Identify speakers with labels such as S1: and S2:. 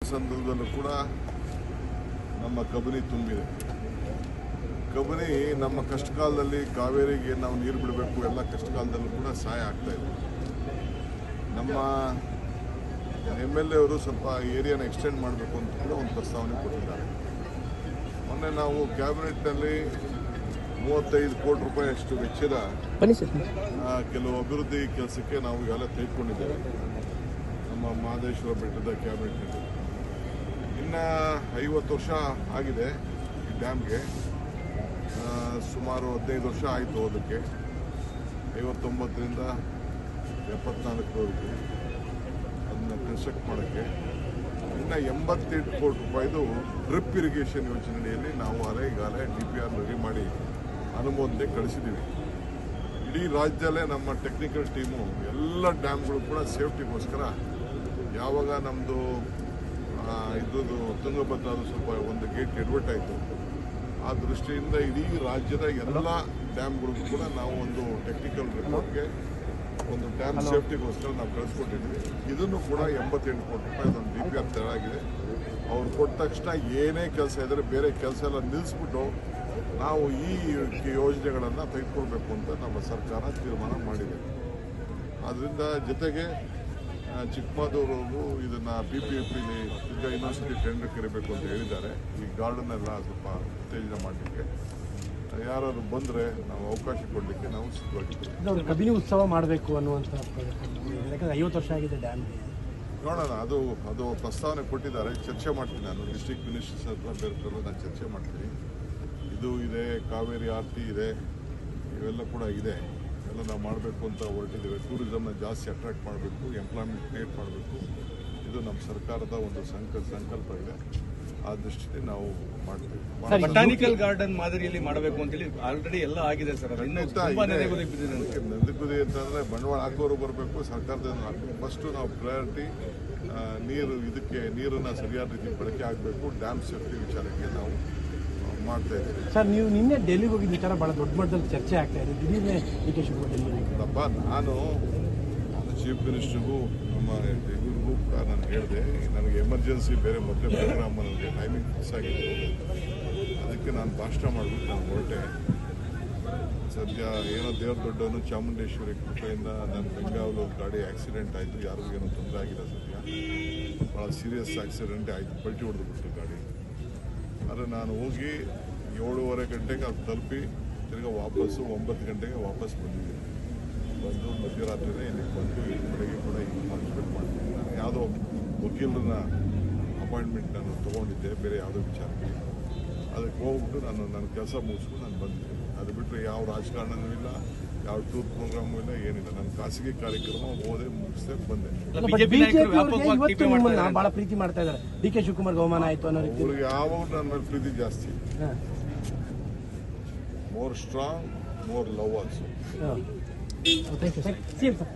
S1: ಜಲಸಂದ್ರದಲ್ಲೂ ಕೂಡ ನಮ್ಮ ಕಬಿನಿ ತುಂಬಿದೆ. ಕಬಿನಿ ನಮ್ಮ ಕಷ್ಟಕಾಲದಲ್ಲಿ ಕಾವೇರಿಗೆ ನಾವು ನೀರು ಬಿಡಬೇಕು, ಎಲ್ಲ ಕಷ್ಟಕಾಲದಲ್ಲೂ ಕೂಡ ಸಹಾಯ ಆಗ್ತಾ ಇದೆ. ನಮ್ಮ MLA ಅವರು ಸ್ವಲ್ಪ ಏರಿಯಾನ ಎಕ್ಸ್ಟೆಂಡ್ ಮಾಡಬೇಕು ಅಂತ ಕೂಡ ಒಂದು ಪ್ರಸ್ತಾವನೆ ಕೊಟ್ಟಿದ್ದಾರೆ. ಮೊನ್ನೆ ನಾವು ಕ್ಯಾಬಿನೆಟ್ನಲ್ಲಿ 35 ಕೋಟಿ ರೂಪಾಯಿ ಅಷ್ಟು ವೆಚ್ಚದ ಕೆಲವು ಅಭಿವೃದ್ಧಿ ಕೆಲಸಕ್ಕೆ ನಾವು ಈಗಾಗಲೇ ತೆಗೆದುಕೊಂಡಿದ್ದೇವೆ ನಮ್ಮ ಮಹದೇಶ್ವರ ಬೆಟ್ಟದ ಕ್ಯಾಬಿನೆಟ್ನಲ್ಲಿ. ಇನ್ನು 50 ವರ್ಷ ಆಗಿದೆ ಈ ಡ್ಯಾಮ್ಗೆ, ಸುಮಾರು 15 ವರ್ಷ ಆಯಿತು ಅದಕ್ಕೆ, 59ರಿಂದ 74ರವರೆಗೆ ಅದನ್ನು ಕನ್ಸ್ಟ್ರಕ್ಟ್ ಮಾಡೋಕ್ಕೆ. ಇನ್ನು 88 ಕೋಟಿ ರೂಪಾಯಿದು ಡ್ರಿಪ್ ಇರಿಗೇಷನ್ ಯೋಜನೆಯಲ್ಲಿ ನಾವು ಈಗಾಗಲೇ DPR ರೆಡಿ ಮಾಡಿ ಅನುಮೋದನೆ ಕಳಿಸಿದ್ದೀವಿ. ಇಡೀ ರಾಜ್ಯದಲ್ಲೇ ನಮ್ಮ ಟೆಕ್ನಿಕಲ್ ಟೀಮು ಎಲ್ಲ ಡ್ಯಾಮ್ಗಳು ಕೂಡ ಸೇಫ್ಟಿಗೋಸ್ಕರ, ಯಾವಾಗ ನಮ್ಮದು ಇದ್ರದ್ದು ತುಂಗಭದ್ರದು ಸ್ವಲ್ಪ ಒಂದು ಗೇಟ್ ಎಡ್ವರ್ಟ್ ಆಯಿತು, ಆ ದೃಷ್ಟಿಯಿಂದ ಇಡೀ ರಾಜ್ಯದ ಎಲ್ಲ ಡ್ಯಾಮ್ಗಳಿಗೂ ಕೂಡ ನಾವು ಒಂದು ಟೆಕ್ನಿಕಲ್ ರಿಪೋರ್ಟ್ಗೆ ಒಂದು ಡ್ಯಾಮ್ ಸೇಫ್ಟಿಗೋಸ್ಕರ ನಾವು ಕಳಿಸ್ಕೊಟ್ಟಿದ್ವಿ. ಇದನ್ನು ಕೂಡ 88 ಕೋಟಿ ರೂಪಾಯಿ ಒಂದು DPR ತಯಾರಾಗಿದೆ. ಅವ್ರು ಕೊಟ್ಟ ತಕ್ಷಣ ಏನೇ ಕೆಲಸ ಇದ್ದರೆ ಬೇರೆ ಕೆಲಸ ಎಲ್ಲ ನಿಲ್ಲಿಸ್ಬಿಟ್ಟು ನಾವು ಈ ಯೋಜನೆಗಳನ್ನು ತೆಗೆದುಕೊಳ್ಬೇಕು ಅಂತ ನಮ್ಮ ಸರ್ಕಾರ ತೀರ್ಮಾನ ಮಾಡಿದೆ. ಆದ್ದರಿಂದ ಜೊತೆಗೆ ಚಿಕ್ಕಮಗಳೂರು ಇದನ್ನು PPPಲಿ ಈಗ ಇನ್ನೊಂದ್ಸತಿ ಟೆಂಡರ್ ಕರಿಬೇಕು ಅಂತ ಹೇಳಿದ್ದಾರೆ. ಈ ಗಾರ್ಡನ್ ಎಲ್ಲ ಸ್ವಲ್ಪ ಉತ್ತೇಜನ ಮಾಡಲಿಕ್ಕೆ ಯಾರಾದ್ರು ಬಂದರೆ ನಾವು ಅವಕಾಶ ಕೊಡಲಿಕ್ಕೆ ನಾವು ಸಿದ್ಧವಾಗಿದ್ದೀವಿ.
S2: ಕಬಿನಿ ಉತ್ಸವ ಮಾಡಬೇಕು ಅನ್ನುವಂಥ, ಯಾಕಂದರೆ 50 ವರ್ಷ ಆಗಿದೆ ಡ್ಯಾಮ್.
S1: ನೋಡೋಣ, ಅದು ಪ್ರಸ್ತಾವನೆ ಕೊಟ್ಟಿದ್ದಾರೆ, ಚರ್ಚೆ ಮಾಡ್ತೀನಿ. ನಾನು ಡಿಸ್ಟ್ರಿಕ್ಟ್ ಮಿನಿಸ್ಟರ್ಸ್ ಹತ್ರ ಬೇರೆ ನಾನು ಚರ್ಚೆ ಮಾಡ್ತೀನಿ. ಇದು ಇದೆ, ಕಾವೇರಿ ಆರತಿ ಇದೆ, ಇವೆಲ್ಲ ಕೂಡ ಇದೆ, ಎಲ್ಲ ನಾವು ಮಾಡಬೇಕು ಅಂತ ಹೊರಟಿದ್ದೇವೆ. ಟೂರಿಸಮ್ನ ಜಾಸ್ತಿ ಅಟ್ರಾಕ್ಟ್ ಮಾಡಬೇಕು, ಎಂಪ್ಲಾಯ್ಮೆಂಟ್ ಕ್ರಿಯೇಟ್ ಮಾಡಬೇಕು, ಇದು ನಮ್ಮ ಸರ್ಕಾರದ ಒಂದು ಸಂಕಲ್ಪ ಇದೆ. ಆ ದೃಷ್ಟಿಯಲ್ಲಿ ನಾವು ಮಾಡ್ತೀವಿ.
S3: ಬಟಾನಿಕಲ್ ಗಾರ್ಡನ್ ಮಾದರಿಯಲ್ಲಿ ಮಾಡಬೇಕು ಅಂತೇಳಿ ಆಲ್ರೆಡಿ ಎಲ್ಲ ಆಗಿದೆ ಸರ್.
S1: ನದಿಗುದಿ ಅಂತಂದ್ರೆ ಬಂಡವಾಳ ಹಾಕೋರು ಬರಬೇಕು, ಸರ್ಕಾರದಿಂದ ಹಾಕಬೇಕು. ಫಸ್ಟು ನಾವು ಪ್ರಯಾರಿಟಿ ನೀರನ್ನು ಸರಿಯಾದ ರೀತಿ ಬಳಕೆ ಆಗಬೇಕು, ಡ್ಯಾಮ್ ಸೇಫ್ಟಿ ವಿಚಾರಕ್ಕೆ ನಾವು ಮಾಡ್ತಾ ಇದ್ದೀವಿ.
S2: ಸರ್, ನೀವು ನಿನ್ನೆ ಡೆಲ್ಲಿಗೆ ಹೋಗಿದ್ದ ವಿಚಾರ ಬಹಳ ದೊಡ್ಡ ಮಟ್ಟದಲ್ಲಿ ಚರ್ಚೆ ಆಗ್ತಾ ಇದೆ. ದಿಢೀರ್ನೆ DK ಶಿವಕುಮಾರ್ ಡೆಲ್ಲಿಗೆ
S1: ನಾನು ಚೀಫ್ ಮಿನಿಸ್ಟರ್ಗೂ ನಮ್ಮ ಇವ್ರಿಗೂ ಕೂಡ ನಾನು ಹೇಳಿದೆ, ನನಗೆ ಎಮರ್ಜೆನ್ಸಿ ಬೇರೆ ಮೊದಲೇ ಪ್ರೋಗ್ರಾಮ್ ನನಗೆ ಟೈಮಿಂಗ್ ಫಿಕ್ಸ್ ಆಗಿತ್ತು, ಅದಕ್ಕೆ ನಾನು ಭಾಷಣ ಮಾಡಿಬಿಟ್ಟು ನಾನು ಹೊರಟೆ. ಸದ್ಯ ಏನೋ ದೇವ್ರ ದೊಡ್ಡವನು ಚಾಮುಂಡೇಶ್ವರಿ ಕೃಪೆಯಿಂದ ನನ್ನ ಬೆಂಗಾವಲು ಗಾಡಿ ಆಕ್ಸಿಡೆಂಟ್ ಆಯಿತು, ಯಾರಿಗೂ ಏನೋ ತೊಂದರೆ ಆಗಿಲ್ಲ. ಸದ್ಯ ಭಾಳ ಸೀರಿಯಸ್ ಆಕ್ಸಿಡೆಂಟೇ ಆಯಿತು, ಪಲ್ಟಿ ಹೊಡೆದುಬಿಟ್ಟು ಗಾಡಿ. ಆದರೆ ನಾನು ಹೋಗಿ 7:30 ಗಂಟೆಗೆ ಅದು ತಲುಪಿ ತಿರ್ಗಿ ವಾಪಸ್ಸು 9 ಗಂಟೆಗೆ ವಾಪಸ್ ಬಂದಿದ್ದೀನಿ. ಬಂದು ಮಧ್ಯರಾತ್ರಿನೇ ಇಲ್ಲಿಗೆ ಬಂದು ಈ ಬೆಳಗ್ಗೆ ಕೂಡ ಈಗ ಪಾರ್ಟಿಸಿಪೇಟ್ ಮಾಡ್ತೀನಿ. ನಾನು ಯಾವುದೋ ವಕೀಲರನ್ನ ಅಪಾಯಿಂಟ್ಮೆಂಟ್ ನಾನು ತೊಗೊಂಡಿದ್ದೆ ಬೇರೆ ಯಾವುದೋ ವಿಚಾರಕ್ಕೆ, ಅದಕ್ಕೆ ಹೋಗ್ಬಿಟ್ಟು ನನ್ನ ಕೆಲಸ ಮುಗಿಸ್ಕೊಂಡು ನಾನು ಬಂದಿದ್ದೆ. ಅದು ಬಿಟ್ಟರೆ ಯಾವ ರಾಜಕಾರಣನೂ ಇಲ್ಲ, ಯಾವ ಟೂರ್ ಪ್ರೋಗ್ರಾಮು ಇಲ್ಲ, ಏನಿಲ್ಲ. ನನ್ನ ಖಾಸಗಿ ಕಾರ್ಯಕ್ರಮ ಹೋದೆ, ಮುಗಿಸ್ದೆ, ಬಂದೆ.
S2: ಬಹಳ ಪ್ರೀತಿ ಮಾಡ್ತಾ ಇದ್ದಾರೆ. DK ಶಿವಕುಮಾರ್ ಅವಮಾನ ಆಯಿತು ಅನ್ನೋ ರೀತಿ
S1: ಅವ್ರಿಗೆ ಯಾವಾಗ ನನ್ನ ಮೇಲೆ ಪ್ರೀತಿ ಜಾಸ್ತಿ, more strong, more love also.
S2: Thank you sir.